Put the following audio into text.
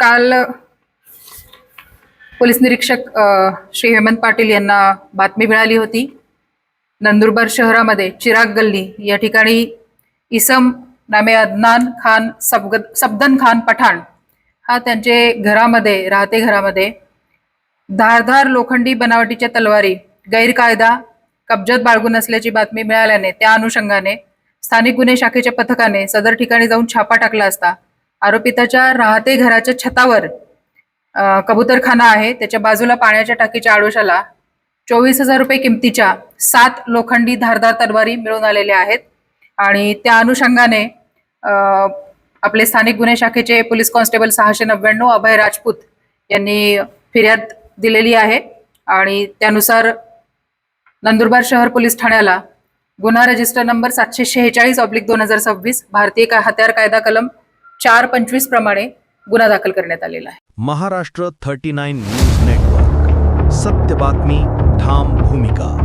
काल पोलीस निरीक्षक श्री हेमंत पाटील यांना बातमी मिळाली होती. नंदुरबार शहरामध्ये चिराग गल्ली या ठिकाणी इसम नामे अदनान खान सबदन खान पठाण हा त्यांचे राहते घरामध्ये धारधार लोखंडी बनावटीच्या तलवारी गैरकायदा कब्जात बाळगून असल्याची बातमी मिळाल्याने त्या अनुषंगाने स्थानिक गुन्हे शाखेच्या पथकाने सदर ठिकाणी जाऊन छापा टाकला असता आरोपिताच्या राहते घराच्या छतावर कबूतरखाना आहे, त्याच्या बाजूला पाण्याच्या टाकीच्या आडोशाला 24,000 रुपये किमतीच्या 7 लोखंडी धारदार तलवारी मिळून आलेल्या आहेत. आणि त्या अनुषंगाने आपले स्थानिक गुन्हे शाखेचे पोलीस कॉन्स्टेबल 699 अभय राजपूत यांनी फिर्याद दिलेली आहे. आणि त्यानुसार नंदुरबार शहर पोलीस ठाण्याला गुन्हा रजिस्टर नंबर 746/2026 भारतीय हत्यार कायदा कलम 425 प्रमाणे गुन्हा दाखल करण्यात आलेला आहे. महाराष्ट्र 39 न्यूज नेटवर्क, सत्य बातमी ठाम भूमिका.